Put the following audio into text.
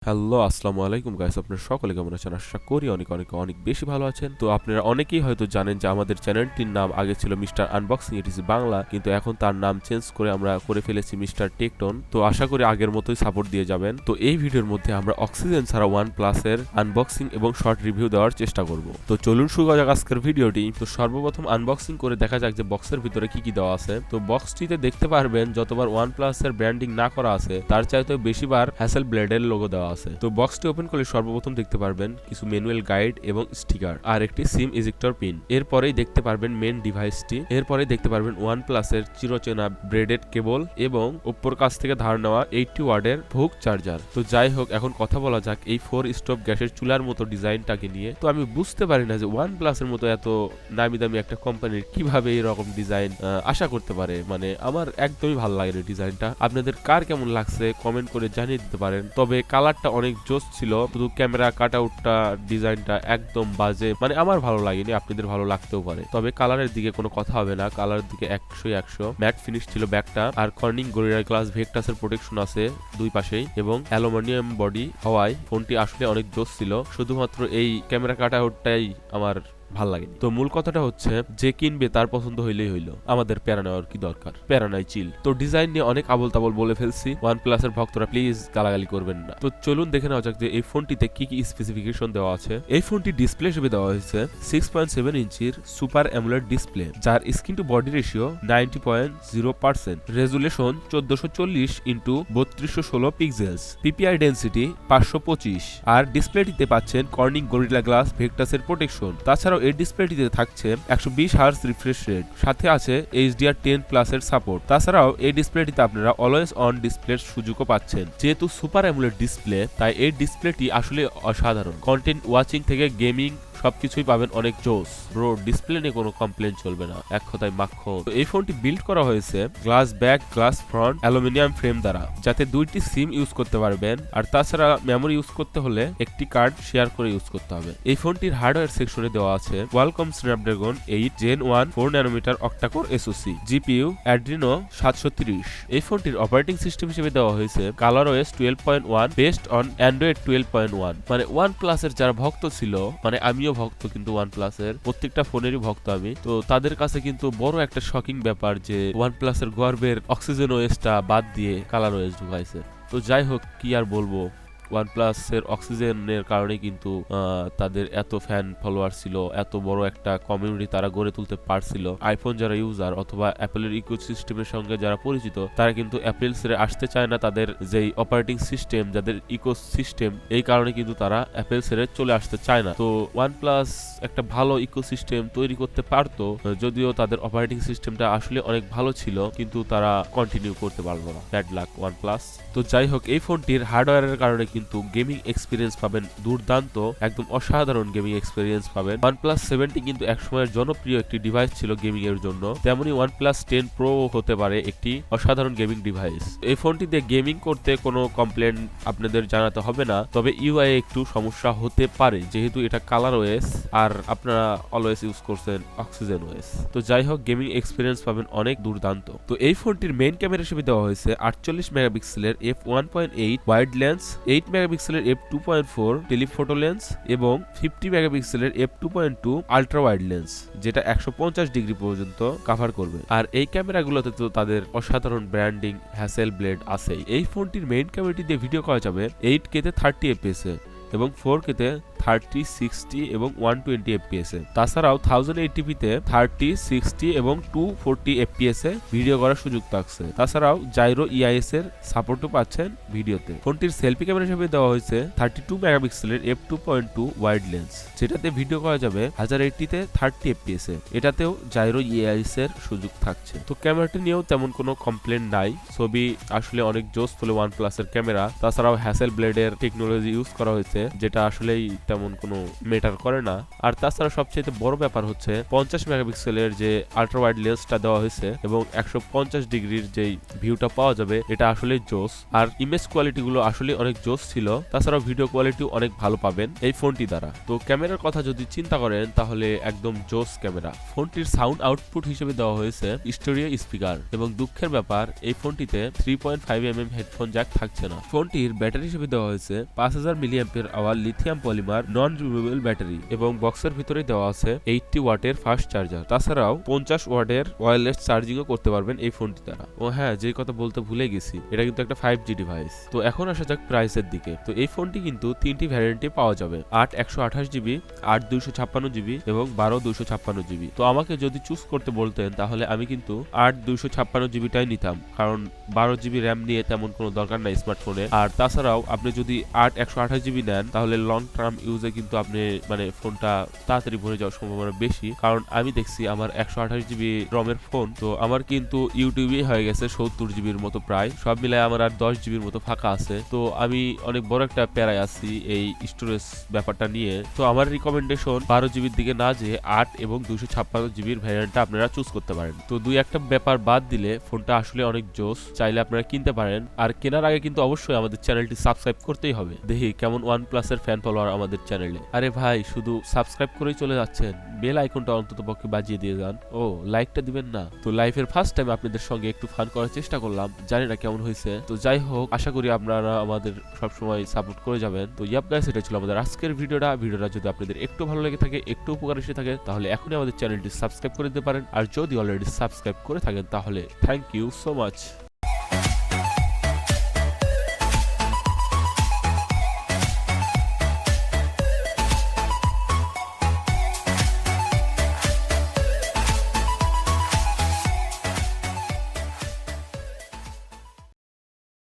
Hello, আসসালামু আলাইকুম guys. আপনারা সকলে কেমন আছেন? আশা করি অনেক অনেক অনেক বেশি ভালো আছেন। তো আপনারা অনেকেই হয়তো জানেন যে আমাদের চ্যানেলটির নাম আগে ছিল মিস্টার আনবক্সিং ইটিসি বাংলা, কিন্তু এখন তার নাম চেঞ্জ করে আমরা করে ফেলেছি মিস্টার টেকটন। তো আশা করি আগের মতোই সাপোর্ট দিয়ে যাবেন। তো এই ভিডিওর মধ্যে আমরা অক্সিজেন ছাড়া OnePlus এর আনবক্সিং এবং শর্ট রিভিউ দেওয়ার চেষ্টা করব। তো চলুন শুরু করা যাক আজকের ভিডিওটি। তো সর্বপ্রথম আনবক্সিং করে দেখা যাক যে বক্সের ভিতরে কি কি দেওয়া আছে। তো বক্সটিতে দেখতে পারবেন যতবার OnePlus এর ব্র্যান্ডিং না করা আছে তার চাইতে বেশিবার হ্যাসেল ব্লেডের লোগো দেওয়া আছে। তো বক্সটি ওপেন করলে সর্বপ্রথম দেখতে পারবেন কিছু ম্যানুয়াল গাইড এবং স্টিকার আর একটি সিম ইজেক্টর পিন। এরপরেই দেখতে পারবেন মেন ডিভাইসটি। এরপরে দেখতে পারবেন OnePlus এর চিরচেনা ব্রেডেড কেবল এবং ওপ্পোর কাছ থেকে ধার নেওয়া 80 ওয়াটের ভোগ চার্জার। তো যাই হোক, এখন কথা বলা যাক এই 4 স্টোভ গ্যাসের চুলার মতো ডিজাইনটাকে নিয়ে। তো আমি বুঝতে পারি না যে OnePlus এর মতো এত নামি দামি একটা কোম্পানির কিভাবে এরকম ডিজাইন আশা করতে পারে। মানে আমার একদমই ভালো লাগে না ডিজাইনটা। আপনাদের কার কেমন লাগছে কমেন্ট করে জানিয়ে দিতে পারেন। তবে কালারটা অনেক জোস ছিল, শুধু ক্যামেরা কাট আউটটা ডিজাইনটা একদম বাজে। মানে আমার ভালো লাগেনি, আপনাদের ভালো লাগতেও পারে। তবে কালারের দিকে কোনো কথা হবে না, কালারের দিকে 100 ম্যাট ফিনিশ ছিল ব্যাকটা। আর কর্নিং গরিলা গ্লাস ভেক্টাসের প্রোটেকশন আছে দুই পাশেই এবং অ্যালুমিনিয়াম বডি হওয়ায় ফোনটি আসলে অনেক জোস ছিল। শুধুমাত্র এই ক্যামেরা কাট আউটটাই আমার ভাল লাগেনি। তো মূল কথাটা হচ্ছে যে কিনবে তার পছন্দ হইলেই হইলো, আমাদের প্যারা নেওয়ার কি দরকার, প্যারা নাই চিল। তো ডিজাইন নিয়ে অনেক আবল তাবল বলে ফেলছি, OnePlus এর ভক্তরা প্লিজ গালাগালি করবেন না। তো চলুন দেখে নেওয়া যাক যে এই ফোনটিতে কি কি স্পেসিফিকেশন দেওয়া আছে। এই ফোনটি ডিসপ্লে হিসেবে দেওয়া হয়েছে 6.7 ইঞ্চির সুপার অ্যামোলেড ডিসপ্লে, যার screen to body ratio 90.0%, resolution 1440 into 3216 pixels, PPI density 525। আর ডিসপ্লেটিতে পাচ্ছেন কর্নিং গরিলা গ্লাস ভেক্টাসের প্রোটেকশন। তাছাড়াও এই ডিসপ্লেটিতে থাকছে 120 হার্জ রিফ্রেশ রেট, সাথে আছে HDR10+ এর সাপোর্ট। তাছাড়াও এই ডিসপ্লেটিতে আপনারা অলওয়েজ অন ডিসপ্লের সুযোগও পাচ্ছেন। যেহেতু সুপার অ্যামোলেড ডিসপ্লে, তাই এই ডিসপ্লেটি আসলে অসাধারণ। কন্টেন্ট ওয়াচিং থেকে গেমিং সবকিছুই পাবেন অনেক জোস। ব্রো, ডিসপ্লে নিয়ে কোনো কমপ্লেন চলবে না, এক কথায় মাখন। তো এই ফোনটি বিল্ড করা হয়েছে glass back glass front aluminium frame দ্বারা, যাতে দুইটি সিম ইউজ করতে পারবেন। আর তাছাড়া মেমোরি ইউজ করতে হলে একটি কার্ড শেয়ার করে ইউজ করতে হবে। এই ফোনটির হার্ডওয়্যার সেকশনে দেওয়া আছে Qualcomm Snapdragon 8 Gen 1 4 nanometer octa-core SoC, GPU Adreno 730। এই ফোনটির অপারেটিং সিস্টেম হিসেবে দেওয়া হয়েছে ColorOS 12.1 বেসড অন Android 12.1। মানে OnePlus এর যারা ভক্ত ছিল, মানে আমিও ভক্ত কিন্তু OnePlus এর প্রত্যেকটা ফোনেরই ভক্ত আমি, তো তাদের কাছে কিন্তু বড় একটা শকিং ব্যাপার যে OnePlus এর গর্বের অক্সিজেন ওএসটা বাদ দিয়ে কালার ওএস ঢুকাইছে। তো যাই হোক, কি আর বলবো, OnePlus এর অক্সিজেনের কারণে কিন্তু তাদের এত ফ্যান ফলোয়ার ছিল, এত বড় একটা কমিউনিটি তারা গড়ে তুলতে পারছিল। আইফোন যারা ইউজার অথবা অ্যাপেলের ইকোসিস্টেমের সঙ্গে যারা পরিচিত, তারা কিন্তু অ্যাপেল ছেড়ে আসতে চায় না। তাদের যেই অপারেটিং সিস্টেম, যাদের ইকোসিস্টেম, এই কারণে কিন্তু তারা অ্যাপেল ছেড়ে চলে আসতে চায় না। তো OnePlus একটা ভালো ইকোসিস্টেম তৈরি করতে পারতো, যদিও তাদের অপারেটিং সিস্টেমটা আসলে অনেক ভালো ছিল, কিন্তু তারা কন্টিনিউ করতে পারলো না। Bad luck OnePlus। তো যাই হোক, এই ফোনটির হার্ডওয়্যারের কারণে কিন্তু গেমিং এক্সপিরিয়েন্স পাবেন দুর্দান্ত, একদম অসাধারণ গেমিং এক্সপিরিয়েন্স পাবেন। OnePlus 7টি কিন্তু একসময়ের জনপ্রিয় একটি ডিভাইস ছিল গেমিং এর জন্য, তেমনি OnePlus 10 Pro হতে পারে একটি অসাধারণ গেমিং ডিভাইস। এই ফোনটি দিয়ে গেমিং করতে কোনো কমপ্লেন আপনাদের জানাতে হবে না, তবে ইউআই একটু সমস্যা হতে পারে, যেহেতু এটা কালার ওএস আর আপনারা অলওয়েজ ইউজ করছেন অক্সিজেন ওএস। তো যাই হোক, গেমিং এক্সপিরিয়েন্স পাবেন অনেক দুর্দান্ত। তো এই ফোনটির মেইন ক্যামেরা হিসেবে দেওয়া হয়েছে 48 মেগাপিক্সেলের f1.8 ওয়াইড লেন্স, 8 মেগাপিক্সেলের f2.4 টেলিফোটো লেন্স এবং 50 মেগাপিক্সেলের f2.2 আল্ট্রা ওয়াইড লেন্স, যেটা 150 ডিগ্রি পর্যন্ত কভার করবে। আর এই ক্যামেরাগুলোতে তো তাদের অসাধারণ ব্র্যান্ডিং হ্যাসেল ব্লেড আছেই। এই ফোনটির মেইন ক্যামেরাটি দিয়ে ভিডিও করা যাবে 8K তে 30 fps এবং 4K তে 30, 60 এবং 120 fps এ। তাছাড়াও 1080p তে 30, 60 এবং 240 fps এ ভিডিও করার সুযোগ থাকছে। তাছাড়াও জাইরো EIS এর সাপোর্টও পাচ্ছেন ভিডিওতে। ফোনটির সেলফি ক্যামেরা হিসেবে দেওয়া হয়েছে 32 মেগাপিক্সেলের f2.2 ওয়াইড লেন্স, যেটাতে ভিডিও করা যাবে 1080 তে 30 fps এ। এটাতেও জাইরো EIS এর সুযোগ থাকছে। তো ক্যামেরাটি নিয়েও তেমন কোনো কমপ্লেন নাই, ছবি আসলে অনেক জোস তোলে OnePlus এর ক্যামেরা। তাছাড়াও হ্যাসেল ব্লেডের টেকনোলজি ইউজ করা হয়েছে, যেটা আসলেই তেমন কোনো ম্যাটার করে না। আর তাছাড়া সবচেয়ে বড় ব্যাপার হচ্ছে 50 মেগাপিক্সেলের যে আল্ট্রা ওয়াইড লেন্সটা দেওয়া হয়েছে এবং 150 ডিগ্রির যেই ভিউটা পাওয়া যাবে এটা আসলে জোস। আর ইমেজ কোয়ালিটি গুলো আসলে অনেক জোস ছিল। তাছাড়াও ভিডিও কোয়ালিটি অনেক ভালো পাবেন এই ফোনটি দ্বারা। তো ক্যামেরার কথা যদি চিন্তা করেন তাহলে একদম জোস ক্যামেরা। ফোনটির সাউন্ড আউটপুট হিসেবে দেওয়া হয়েছে স্টেরিও স্পিকার এবং দুঃখের ব্যাপার এই ফোনটিতে 3.5mm হেডফোন জ্যাক থাকছে না। ফোনটির ব্যাটারি হিসেবে দেওয়া হয়েছে 5000 milliampere hour lithium polymer non removable battery এবং বক্সের ভিতরে দেওয়া আছে 80 ওয়াটের ফাস্ট চার্জার। তাছাড়াও 50 ওয়াটের ওয়্যারলেস চার্জিংও করতে পারবেন এই ফোনটি দ্বারা। ও হ্যাঁ, যে কথা বলতে ভুলে গেছি, এটা কিন্তু একটা 5G ডিভাইস। তো এখন আসা যাক প্রাইসের দিকে। তো এই ফোনটি কিন্তু তিনটি ভ্যারিয়েন্টে পাওয়া যাবে, 8 128GB, 8 256GB এবং 12 256GB। তো আমাকে যদি চুজ করতে বলতেন তাহলে আমি কিন্তু 8 256GBটাই নিতাম, কারণ 12GB র্যাম নিয়ে তেমন কোনো দরকার নাই স্মার্টফোনে। আর তাছাড়াও আপনি যদি 8 128GB নেন তাহলে লং টার্ম ইউজে কিন্তু আপনি মানে ফোনটা তাড়াতাড়ি ভরে যাওয়ার সম্ভাবনা বেশি, কারণ আমি দেখছি আমার 128GB রমের ফোন, তো আমার কিন্তু ইউটিউবে হয়ে গেছে 70GBর মতো প্রায়। সব মিলায় আমার আর 10GBর মতো ফাঁকা আছে। তো আমি অনেক বড় একটা প্যারায় আছি এই স্টোরেজ ব্যাপারটা নিয়ে। তো আমার রিকমেন্ডেশন 12GBর দিকে না যে 8 এবং 256GBর ভ্যারিয়েন্টটা আপনারা চুজ করতে পারেন। তো দুই একটা ব্যাপার বাদ দিলে ফোনটা আসলে অনেক জোস, চাইলে আপনারা কিনতে পারেন। আর কেনার আগে কিন্তু অবশ্যই আমাদের চ্যানেলটি সাবস্ক্রাইব করতেই হবে। দেখি কেমন OnePlus এর ফ্যান ফলোয়ার আমাদের চ্যানেলে। আরে ভাই, শুধু সাবস্ক্রাইব করেই চলে যাচ্ছেন, বেল আইকনটা অন্তত পক্ষে বাজিয়ে দিয়ে যান। ও লাইকটা দিবেন না? তো লাইফের ফার্স্ট টাইম আপনাদের সঙ্গে একটু ফান করার চেষ্টা করলাম, জানি না কেমন হয়েছে। তো যাই হোক, আশা করি আপনারা আমাদের সবসময় সাপোর্ট করে যাবেন। তো ইয়াপ গাইস, এটা ছিল আমাদের আজকের ভিডিওটা যদি আপনাদের একটু ভালো লেগে থাকে, একটু উপকার এসে থাকে, তাহলে এখনই আমাদের চ্যানেলটি সাবস্ক্রাইব করে দিতে পারেন। আর যদি অলরেডি সাবস্ক্রাইব করে থাকেন তাহলে থ্যাংক ইউ সো মাচ।